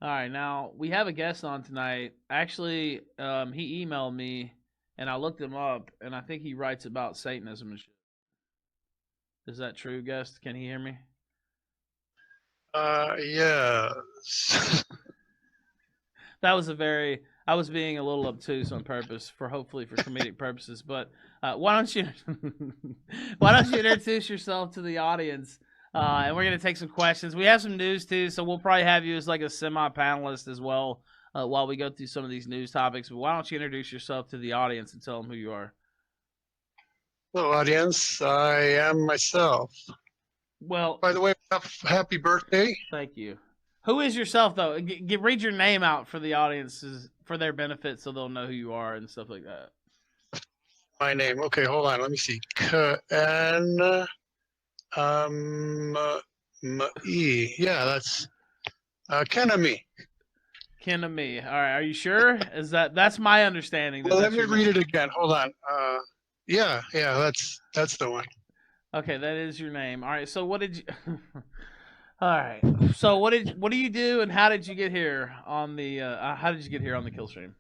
All right, now we have a guest on tonight. Actually, he emailed me, and I looked him up, and I think he writes about Satanism and shit. Is that true, guest? Can he hear me? Yeah. That was I was being a little obtuse on purpose hopefully for comedic purposes. But why don't you, why don't you introduce yourself to the audience? And we're gonna take some questions. We have some news too, so we'll probably have you as like a semi-panelist as well while we go through some of these news topics. But why don't you introduce yourself to the audience and tell them who you are? Hello, audience. I am myself. Well, By the way, happy birthday. thank you. Who is yourself though? Read your name out for the audiences for their benefit, so they'll know who you are and stuff like that. My name. Okay, hold on. Let me see. K-N M-E. Yeah, that's Kenami. Ammi. All right, are you sure? That's my understanding? Well, let me read it again. Hold on. Yeah, that's the one. Okay, that is your name. All right. So what did you? All right. So what do you do, and how did you get here on the? How did you get here on the Killstream?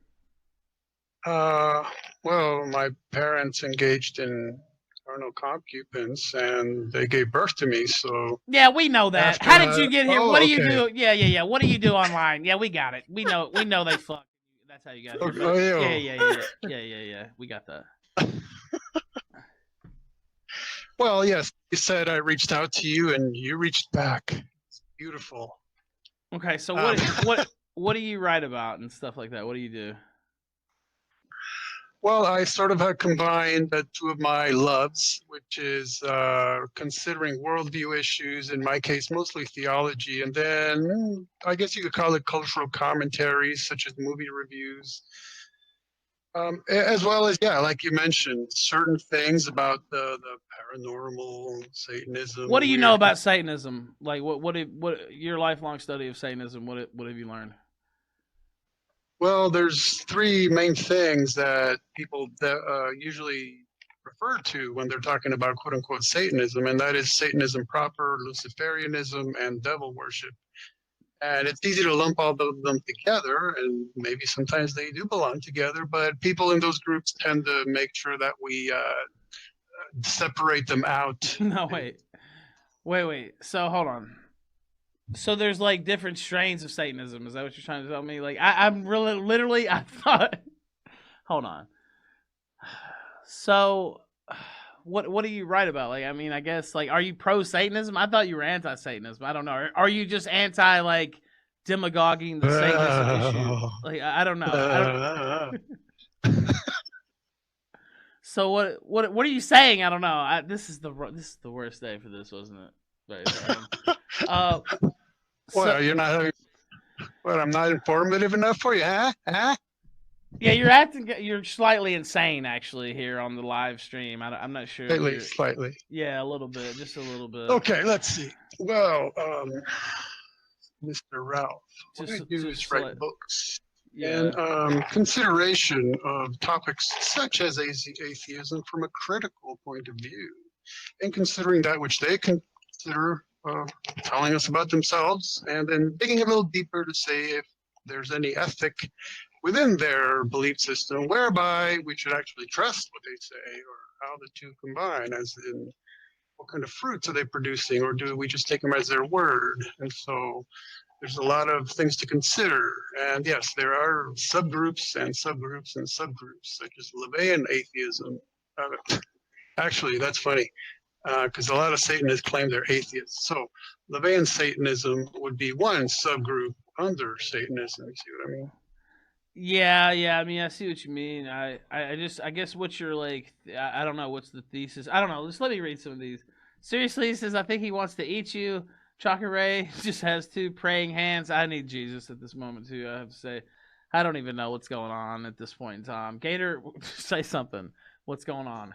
Well, my parents engaged in carnal concubines, and they gave birth to me. So Yeah, we know that. after How did you that, get here? oh, What do you okay. do? Yeah. What do you do online? Yeah, we got it. We know they fuck. That's how you got here. Oh, Yeah. We got that. Well, yes, you said I reached out to you, and you reached back. It's beautiful. Okay, so what do you write about and stuff like that? What do you do? Well, I sort of have combined two of my loves, which is considering worldview issues, in my case, mostly theology, and then I guess you could call it cultural commentaries, such as movie reviews, as well as, yeah, like you mentioned, certain things about the paranormal, Satanism, What do you know weird. about Satanism? Like what your lifelong study of Satanism? What have you learned? Well, there's three main things that people usually refer to when they're talking about quote unquote Satanism, and that is Satanism proper, Luciferianism, and devil worship. And it's easy to lump all of them together, and maybe sometimes they do belong together, but people in those groups tend to make sure that we separate them out. No, wait. So hold on. So there's like different strains of Satanism. Is that what you're trying to tell me? Like I'm really literally I thought. Hold on. So what do you write about? Like I mean I guess like are you pro Satanism? I thought you were anti Satanism. I don't know. Are you just anti like demagoguing the Satanism issue? Like I don't know. So what are you saying? I don't know. This is the worst day for this, wasn't it? Very sorry. Well, you're not having. What? I'm not informative enough for you, huh? Yeah, you're slightly insane actually here on the live stream. I'm not sure. Slightly. Yeah, a little bit, just a little bit. Okay, let's see. Well, Mr. Ralph, what I do is write books. Yeah. And consideration of topics such as atheism from a critical point of view, and considering that which they consider telling us about themselves, and then digging a little deeper to say if there's any ethic within their belief system whereby we should actually trust what they say, or how the two combine, as in what kind of fruits are they producing, or do we just take them as their word? And so there's a lot of things to consider. And yes, there are subgroups and subgroups and subgroups, such as LaVeyan atheism. Actually, that's funny, because a lot of Satanists claim they're atheists. So LaVeyan Satanism would be one subgroup under Satanism. You see what I mean? Yeah. I mean, I see what you mean. I guess what you're like. I don't know. What's the thesis? I don't know. Just let me read some of these. Seriously, he says, I think he wants to eat you. Chakare just has two praying hands. I need Jesus at this moment too. I have to say, I don't even know what's going on at this point in time. Gator, say something. What's going on?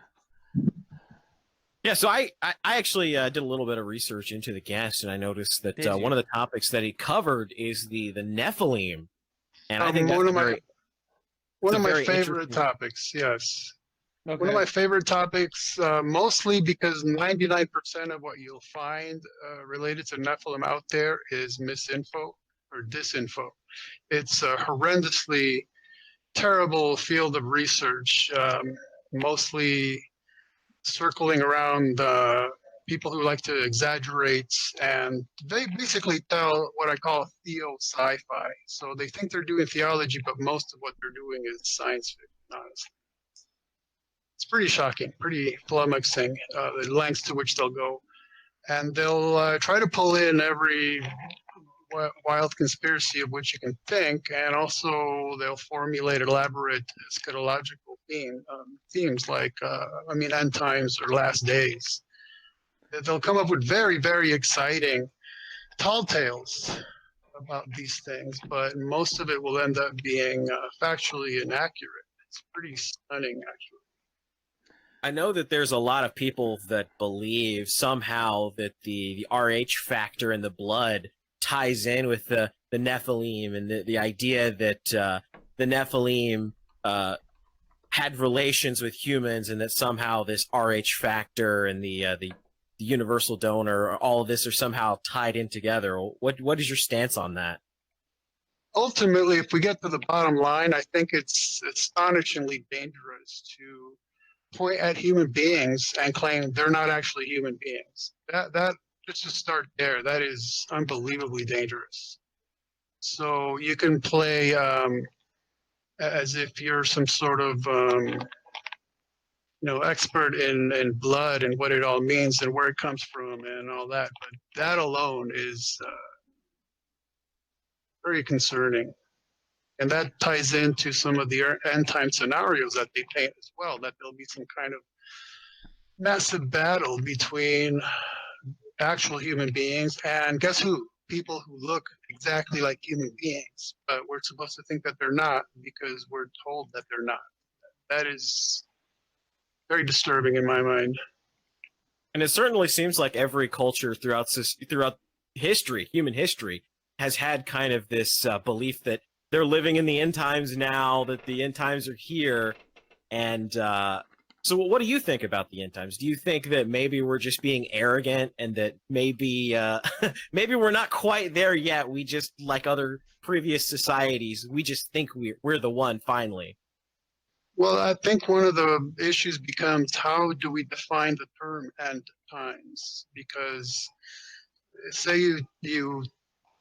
Yeah, so I actually did a little bit of research into the guest, and I noticed that one of the topics that he covered is the Nephilim, and I think that's one of my favorite topics. Yes. Okay. One of my favorite topics, mostly because 99% of what you'll find related to Nephilim out there is misinfo. or disinfo. It's a horrendously terrible field of research, mostly circling around people who like to exaggerate, and they basically tell what I call theo sci-fi. So they think they're doing theology, but most of what they're doing is science fiction, honestly. It's pretty shocking, pretty flummoxing, the lengths to which they'll go. And they'll try to pull in every wild conspiracy of which you can think, and also they'll formulate elaborate eschatological themes like, end times or last days. They'll come up with very, very exciting tall tales about these things, but most of it will end up being factually inaccurate. It's pretty stunning, actually. I know that there's a lot of people that believe somehow that the RH factor in the blood ties in with the Nephilim, and the idea that the Nephilim had relations with humans, and that somehow this RH factor and the universal donor, all of this are somehow tied in together. What is your stance on that? Ultimately, if we get to the bottom line, I think it's astonishingly dangerous to point at human beings and claim they're not actually human beings. That just to start there, that is unbelievably dangerous. So you can play as if you're some sort of expert in blood and what it all means and where it comes from and all that, but that alone is very concerning. And that ties into some of the end time scenarios that they paint as well, that there'll be some kind of massive battle between actual human beings and guess who? People who look exactly like human beings, but we're supposed to think that they're not because we're told that they're not. That is very disturbing in my mind. And it certainly seems like every culture throughout history, human history, has had kind of this belief that they're living in the end times now, that the end times are here. And so what do you think about the end times? Do you think that maybe we're just being arrogant, and that maybe maybe we're not quite there yet? We just, like other previous societies, we just think we're the one finally. Well, I think one of the issues becomes, how do we define the term end times? Because say you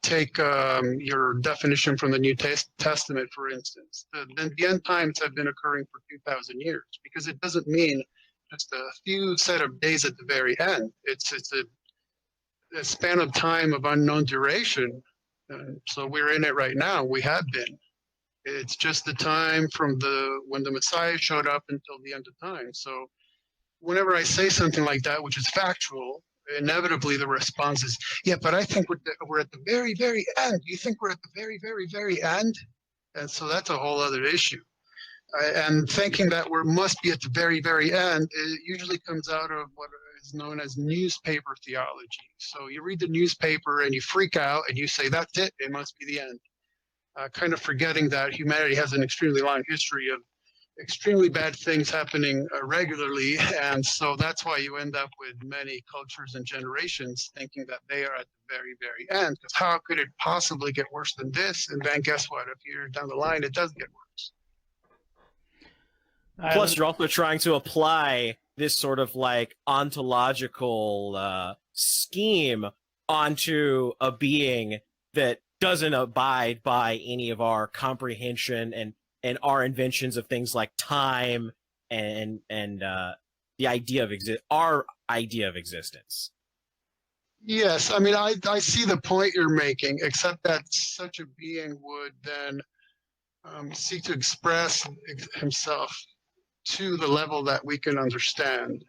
take your definition from the New Testament, for instance, then the end times have been occurring for 2,000 years, because it doesn't mean just a few set of days at the very end. It's a span of time of unknown duration. So we're in it right now. We have been. It's just the time from when the Messiah showed up until the end of time. So whenever I say something like that, which is factual, inevitably the response is, yeah, but I think we're at the very, very end. Do you think we're at the very, very, very end? And so that's a whole other issue. And thinking that we must be at the very, very end, it usually comes out of what is known as newspaper theology. So you read the newspaper and you freak out and you say, that's it, it must be the end. Kind of forgetting that humanity has an extremely long history of extremely bad things happening regularly, and so that's why you end up with many cultures and generations thinking that they are at the very, very end, because how could it possibly get worse than this? And then guess what, a few years down the line it does get worse. Plus you're also trying to apply this sort of like ontological scheme onto a being that doesn't abide by any of our comprehension and our inventions of things like time and the idea of our idea of existence. Yes, I mean, I see the point you're making, except that such a being would then seek to express himself to the level that we can understand.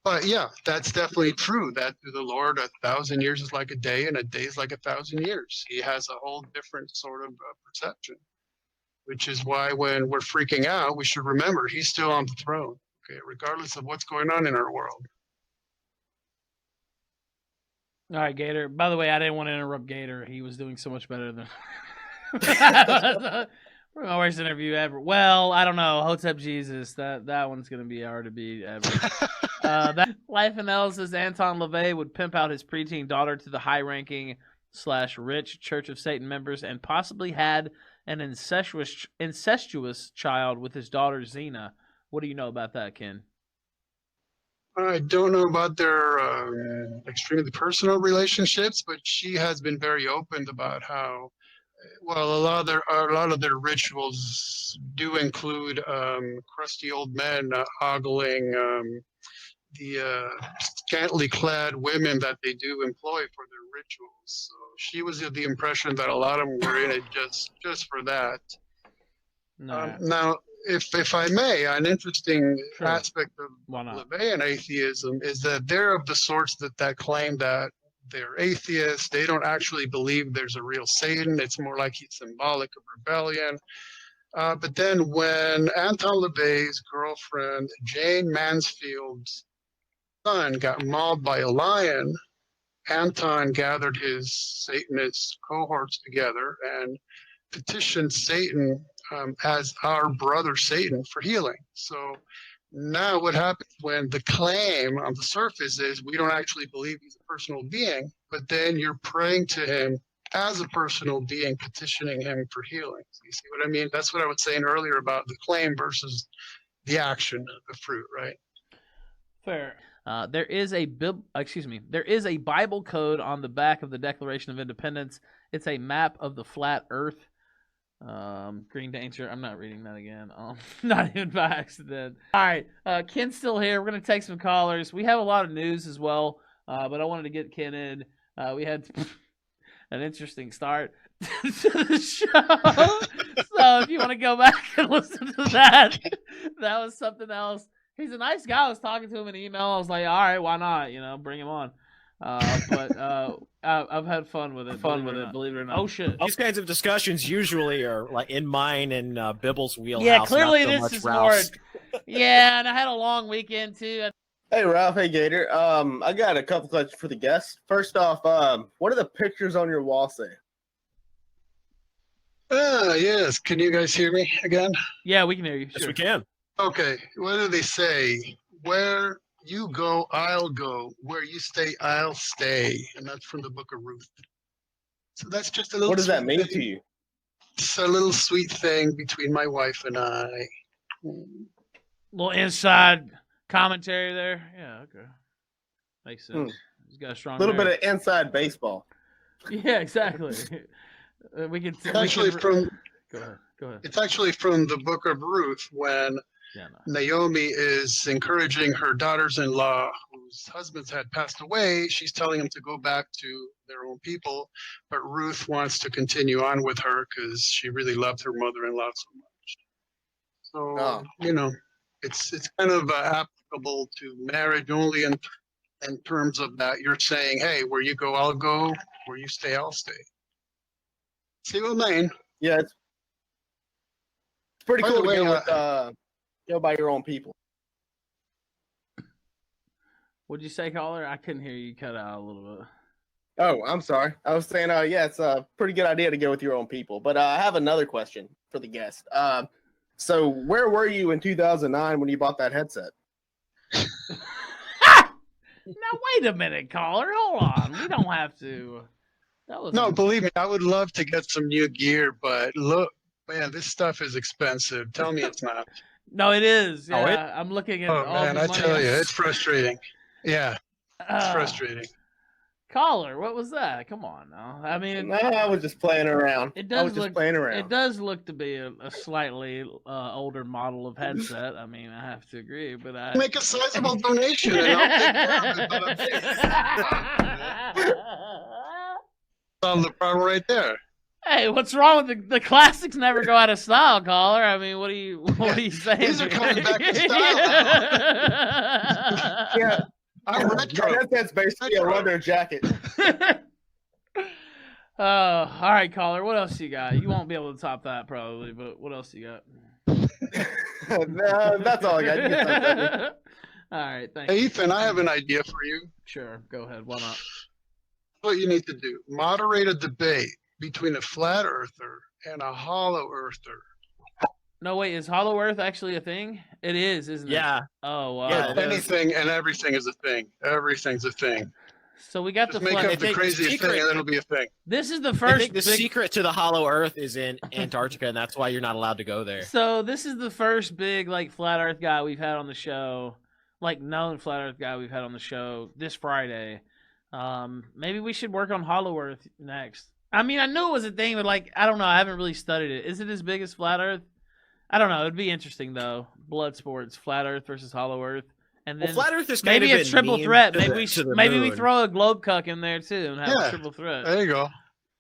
But yeah, that's definitely true, that to the Lord 1,000 years is like a day and a day is like 1,000 years. He has a whole different sort of perception, which is why when we're freaking out, we should remember he's still on the throne, okay, regardless of what's going on in our world. All right, Gator. By the way, I didn't want to interrupt Gator. He was doing so much better than my worst interview ever. Well, I don't know. Hotep Jesus. That one's gonna be hard to beat ever. That Life and L says Anton LaVey would pimp out his preteen daughter to the high-ranking rich Church of Satan members and possibly had an incestuous child with his daughter Xena. What do you know about that, Ken? I don't know about their extremely personal relationships, but she has been very open about how, well, a lot of their rituals do include crusty old men ogling the scantily clad women that they do employ for their rituals. So she was of the impression that a lot of them were in it just for that. No. Now, if I may, an interesting Sure. aspect of LaVeyan atheism is that they're of the sorts that claim that they're atheists. They don't actually believe there's a real Satan. It's more like he's symbolic of rebellion. But then when Anton LaVey's girlfriend, Jane Mansfield's son, got mauled by a lion, Anton gathered his Satanist cohorts together and petitioned Satan as our brother Satan for healing. So now what happens when the claim on the surface is we don't actually believe he's a personal being, but then you're praying to him as a personal being, petitioning him for healing. You see what I mean? That's what I was saying earlier about the claim versus the action, the fruit, right? Fair. There is a Bible code on the back of the Declaration of Independence. It's a map of the flat Earth. Green Danger. I'm not reading that again. Not even by accident. All right. Ken's still here. We're gonna take some callers. We have a lot of news as well, but I wanted to get Ken in. We had an interesting start to the show. So if you want to go back and listen to that, that was something else. He's a nice guy. I was talking to him in email. I was like, all right, why not? You know, bring him on. But I've had fun with it. Believe it or not. Oh shit! These kinds of discussions usually are like in mine and Bibble's wheelhouse. Yeah, clearly not so this much is Ralph's. more. Yeah, and I had a long weekend too. Hey Ralph, hey Gator. I got a couple questions for the guests. First off, what do the pictures on your wall say? Yes. Can you guys hear me again? Yeah, we can hear you. Yes, Sure. we can. Okay. What do they say? Where you go, I'll go. Where you stay, I'll stay. And that's from the book of Ruth. So that's just a little. What does that mean thing. to you? It's a little sweet thing between my wife and I. Little inside commentary there. Yeah, okay. Makes sense. He's got a strong. A little marriage. bit of inside baseball. Yeah, exactly. We can. Actually, from. Go ahead. It's actually from the book of Ruth when Naomi is encouraging her daughters-in-law whose husbands had passed away. She's telling them to go back to their own people, but Ruth wants to continue on with her because she really loved her mother-in-law so much. So, you know, it's kind of applicable to marriage only in terms of that. You're saying, hey, where you go, I'll go. Where you stay, I'll stay. See what I mean? Yeah, it's pretty By cool the way, to go by your own people. What'd you say, caller? I couldn't hear you. Cut out a little bit. Oh, I'm sorry. I was saying, yeah, it's a pretty good idea to go with your own people. But I have another question for the guest. So where were you in 2009 when you bought that headset? Now wait a minute, caller. Hold on. We don't have to. No, believe me, I would love to get some new gear, but look, man, this stuff is expensive. Tell me it's not. No, it is. Yeah, I'm looking at all man, the I money. tell you, it's frustrating. Yeah, it's frustrating. Caller, what was that? Come on now. I mean, No, I was just playing around. It does look playing around. It does look to be a slightly older model of headset. I mean, I have to agree, but I make a sizable donation and I'll take care of it. But on the problem right there. Hey, what's wrong with the classics? Never go out of style, caller. I mean, what are you saying? These are coming back to style now. Yeah. I'm retro. That's basically a leather jacket. All right, caller. What else you got? You won't be able to top that probably, but what else you got? No, that's all I got. You can stop that. All right, thanks. Hey, Ethan, I have an idea for you. Sure, go ahead. Why not? What you need to do: moderate a debate between a flat earther and a hollow earther. No, wait, is Hollow Earth actually a thing? It is, isn't it? Yeah. Oh, wow. Yeah, Anything and everything is a thing. Everything's a thing. So we got Just the make flat. up the craziest thing, and it'll be a thing. This is the I first. think the secret to the hollow Earth is in Antarctica, and that's why you're not allowed to go there. So this is the first big like flat Earth guy we've had on the show, like known flat Earth guy we've had on the show this Friday. Maybe we should work on hollow Earth next. I mean, I knew it was a thing, but like I don't know. I haven't really studied it. Is it as big as flat Earth? I don't know. It'd be interesting though. Blood sports, flat Earth versus hollow Earth. And then flat Earth is kind maybe of a triple threat. Maybe we moon. throw a globe cuck in there too and have a triple threat. There you go.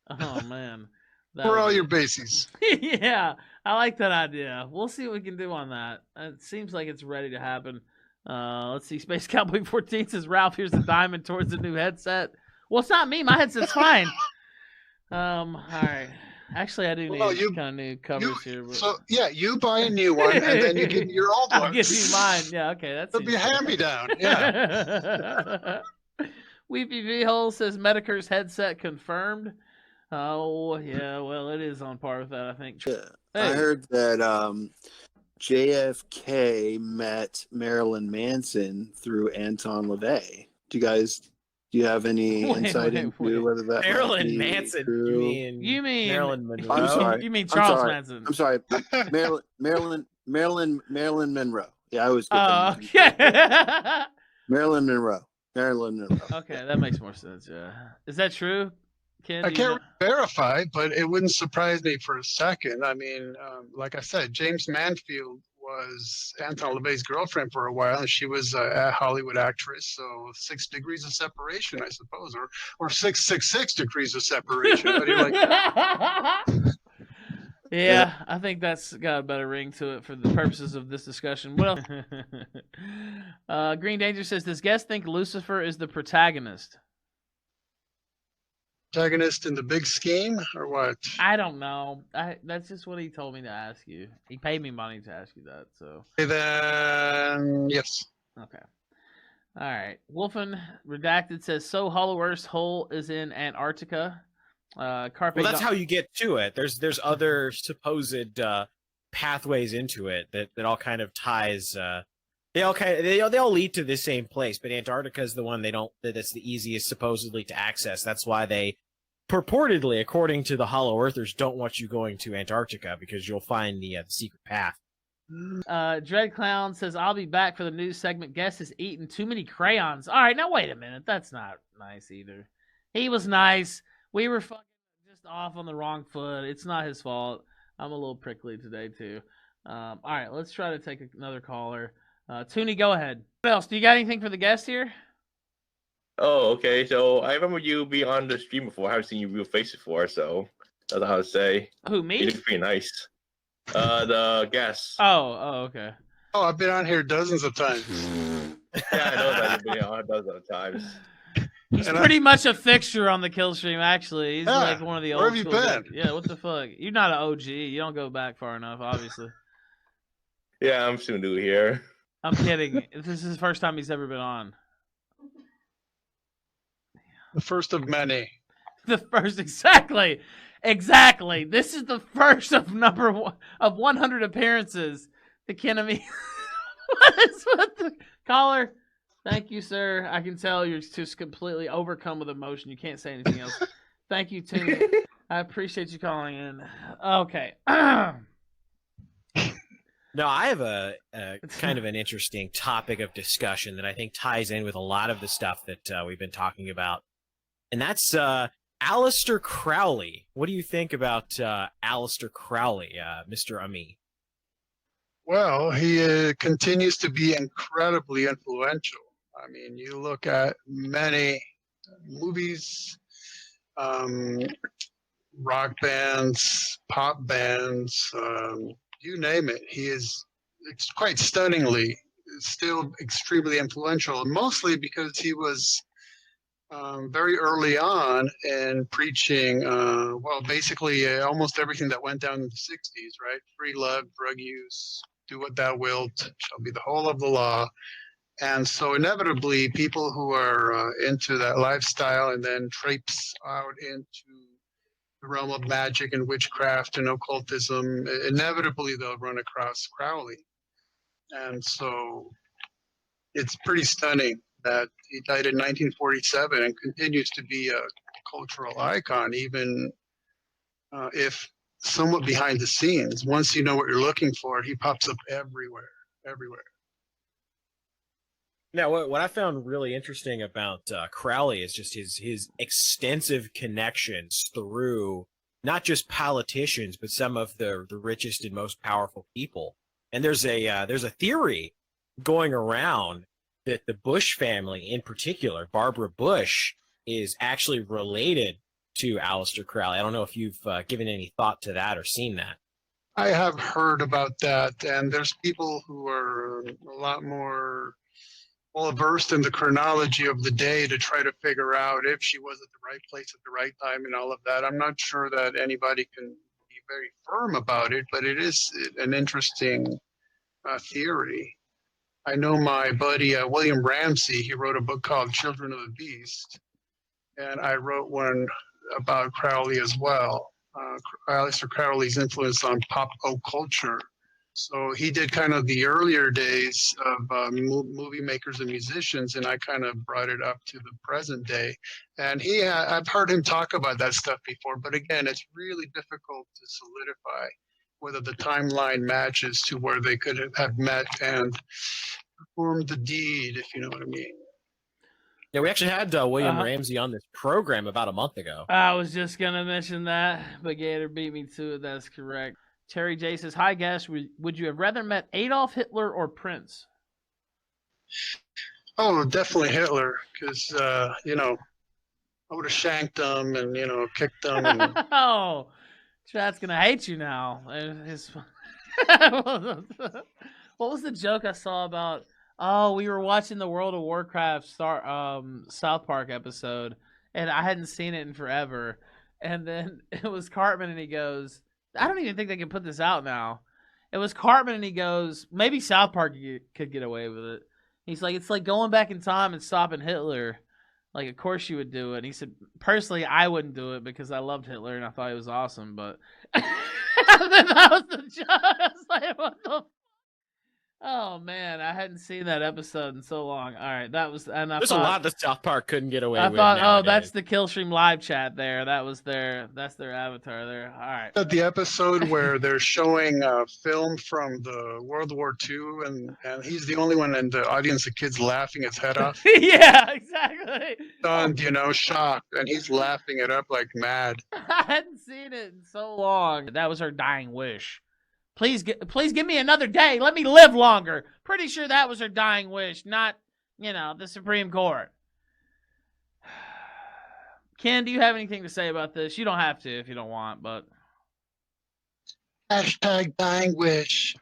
Oh man, For all your bases. yeah, I like that idea. We'll see what we can do on that. It seems like it's ready to happen. Let's see. Space Cowboy 14 says Ralph, here's the diamond towards the new headset. Well, it's not me. My headset's fine. All right. Actually, I do need kind of new covers here. But... So yeah, you buy a new one and then you give me your old one. I'll give you mine. Yeah, okay, that's. It'll be a hand-me-down. Yeah. Weepy V Hole says Medicare's headset confirmed. Oh yeah, well it is on par with that, I think. Yeah. Hey. I heard that JFK met Marilyn Manson through Anton LaVey. Do you have any insight into whether that Marilyn Manson? True? You mean Marilyn Monroe? I'm sorry. You mean Charles Manson? I'm sorry. Marilyn Monroe. Yeah, I was. Oh, okay. Marilyn Monroe. Okay, that makes more sense. Yeah, is that true, Ken? I can't verify, but it wouldn't surprise me for a second. I mean, like I said, James Manfield was Anton LaVey's girlfriend for a while, and she was a Hollywood actress. So 6 degrees of separation, I suppose, or 666 degrees of separation. How do you like that? Yeah, I think that's got a better ring to it for the purposes of this discussion. Well, Green Danger says, does guest think Lucifer is the protagonist? Protagonist in the big scheme, or what? I don't know. That's just what he told me to ask you. He paid me money to ask you that. So. Okay, then yes. Okay. All right. Wolfen Redacted says, so Hollow Earth's hole is in Antarctica. Well, that's how you get to it. There's other supposed pathways into it that all kind of ties. They all lead to the same place, but Antarctica is the one that's the easiest supposedly to access. That's why they purportedly, according to the Hollow Earthers, don't want you going to Antarctica because you'll find the secret path. Dread Clown says, I'll be back for the news segment. Guest has eaten too many crayons. All right, now wait a minute. That's not nice either. He was nice. We were fucking just off on the wrong foot. It's not his fault. I'm a little prickly today, too. All right, let's try to take another caller. Toonie, go ahead. What else? Do you got anything for the guest here? Oh, okay. So I remember you being on the stream before. I haven't seen your real face before, so that's how to say. Who, me? You look pretty nice. The guest. Oh, okay. Oh, I've been on here dozens of times. Yeah, I know that you've been on dozens of times. He's pretty much a fixture on the Killstream, actually. He's like one of the old where have you been? guys. Yeah, what the fuck? You're not an OG. You don't go back far enough, obviously. Yeah, I'm still new here. I'm kidding. This is the first time he's ever been on. The first of many. The first, exactly. This is the first of 100 appearances. The Kenemy. what the caller? Thank you, sir. I can tell you're just completely overcome with emotion. You can't say anything else. Thank you, Tim. I appreciate you calling in. Okay. No, I have a kind of an interesting topic of discussion that I think ties in with a lot of the stuff that we've been talking about. And that's Aleister Crowley. What do you think about Aleister Crowley, Mr. Ammi? Well, he continues to be incredibly influential. I mean, you look at many movies, rock bands, pop bands, you name it. He is quite stunningly still extremely influential, mostly because he was very early on in preaching, basically almost everything that went down in the 60s, right? Free love, drug use, do what thou wilt, shall be the whole of the law. And so inevitably, people who are into that lifestyle and then traipse out into the realm of magic and witchcraft and occultism, inevitably they'll run across Crowley. And so it's pretty stunning that he died in 1947 and continues to be a cultural icon, even if somewhat behind the scenes. Once you know what you're looking for, he pops up everywhere, everywhere. Now, what I found really interesting about Crowley is just his extensive connections through not just politicians, but some of the richest and most powerful people. And there's a theory going around that the Bush family, in particular, Barbara Bush, is actually related to Aleister Crowley. I don't know if you've given any thought to that or seen that. I have heard about that, and there's people who are a lot more well versed in the chronology of the day to try to figure out if she was at the right place at the right time and all of that. I'm not sure that anybody can be very firm about it, but it is an interesting theory. I know my buddy William Ramsey, he wrote a book called Children of the Beast, and I wrote one about Crowley as well. Aleister Crowley's influence on pop culture. So he did kind of the earlier days of movie makers and musicians, and I kind of brought it up to the present day. And I've heard him talk about that stuff before, but again, it's really difficult to solidify whether the timeline matches to where they could have met and performed the deed, if you know what I mean. Yeah, we actually had William Ramsey on this program about a month ago. I was just going to mention that, but Gator beat me to it. That's correct. Terry J says, hi, guest. Would you have rather met Adolf Hitler or Prince? Oh, definitely Hitler, because, I would have shanked him and, kicked him. And... Oh, Chat's going to hate you now. What was the joke I saw about... Oh, we were watching the World of Warcraft South Park episode, and I hadn't seen it in forever. And then it was Cartman, and he goes, I don't even think they can put this out now. It was Cartman, and he goes, maybe South Park could get away with it. He's like, it's like going back in time and stopping Hitler. Like, of course you would do it. And he said, personally, I wouldn't do it because I loved Hitler, and I thought he was awesome. But and then that was the joke. I was like, what the... Oh man, I hadn't seen that episode in so long. All right, that was, and there's a lot that South Park couldn't get away with. I thought, nowadays. Oh, that's the Killstream live chat there. That's their avatar there. All right. The episode where they're showing a film from the World War II, and he's the only one in the audience, the kid's laughing his head off. Yeah, exactly. Stunned, shocked, and he's laughing it up like mad. I hadn't seen it in so long. That was her dying wish. Please give me another day. Let me live longer. Pretty sure that was her dying wish, not, the Supreme Court. Ken, do you have anything to say about this? You don't have to if you don't want, but... Hashtag dying wish.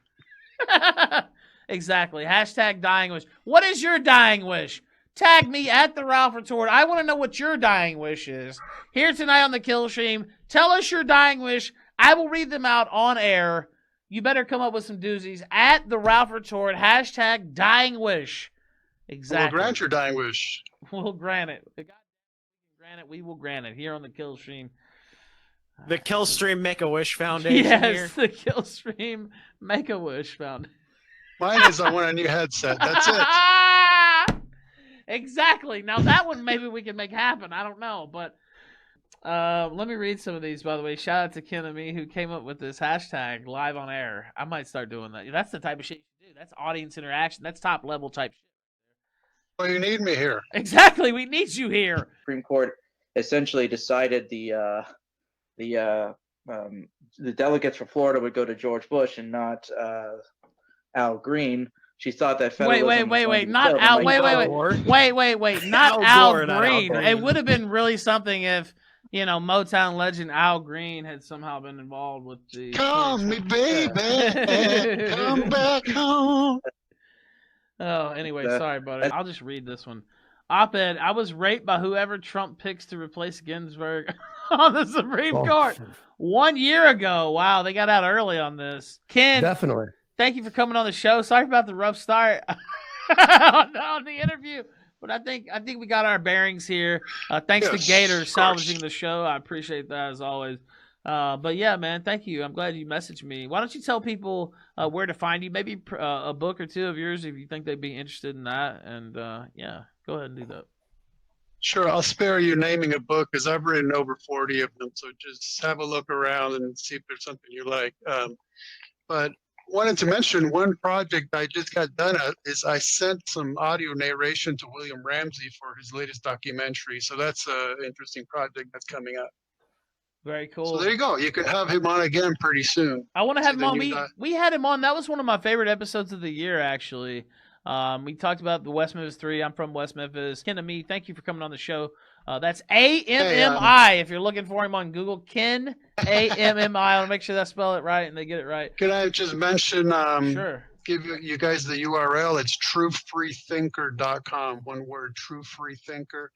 Exactly. Hashtag dying wish. What is your dying wish? Tag me at the Ralph Retort. I want to know what your dying wish is. Here tonight on the Killstream, tell us your dying wish. I will read them out on air. You better come up with some doozies at the Ralph Retort. Hashtag dying wish. Exactly. We'll grant your dying wish. We'll grant it. We will grant it here on the Killstream. The Killstream Make-A-Wish Foundation. Yes, the Killstream Make-A-Wish Foundation. Mine is I want a new headset. That's it. Exactly. Now that one maybe we can make happen. I don't know, but... let me read some of these, by the way. Shout out to Ken and me who came up with this hashtag live on air. I might start doing that. That's the type of shit you do. That's audience interaction. That's top level type shit. Well, you need me here. Exactly. We need you here. Supreme Court essentially decided the delegates for Florida would go to George Bush and not Al Green. She thought that federalism wait, not Al. Wait, not Al Green. It would have been really something if Motown legend Al Green had somehow been involved with the. Call me, baby, come back home. Oh, anyway, sorry, buddy. I'll just read this one. Op-ed: I was raped by whoever Trump picks to replace Ginsburg on the Supreme Court 1 year ago. Wow, they got out early on this. Ken, definitely. Thank you for coming on the show. Sorry about the rough start on the interview, but I think we got our bearings here. Thanks to Gator salvaging the show. I appreciate that as always. But yeah, man, thank you. I'm glad you messaged me. Why don't you tell people where to find you? Maybe a book or two of yours if you think they'd be interested in that. And yeah, go ahead and do that. Sure, I'll spare you naming a book because I've written over 40 of them. So just have a look around and see if there's something you like. But wanted to mention one project I just got done is I sent some audio narration to William Ramsey for his latest documentary. So that's an interesting project that's coming up. Very cool. So there you go. You can have him on again pretty soon. I want to have him on. We had him on. That was one of my favorite episodes of the year, actually. We talked about the West Memphis 3. I'm from West Memphis. Ken Ammi, thank you for coming on the show. That's Ammi. If you're looking for him on Google, Ken Ammi. I want to make sure that I spell it right and they get it right. Can I just mention? Sure. Give you guys the URL. It's truefreethinker.com. One word, truefreethinker.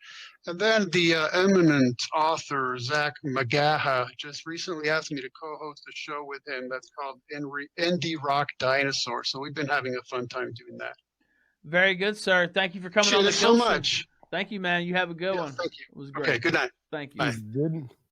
And then the eminent author, Zach Magaha, just recently asked me to co-host a show with him that's called Indie Rock Dinosaur. So we've been having a fun time doing that. Very good, sir. Thank you for coming on the show. Thank you, man. You have a good one. Thank you. It was great. Okay, good night. Thank you. Bye.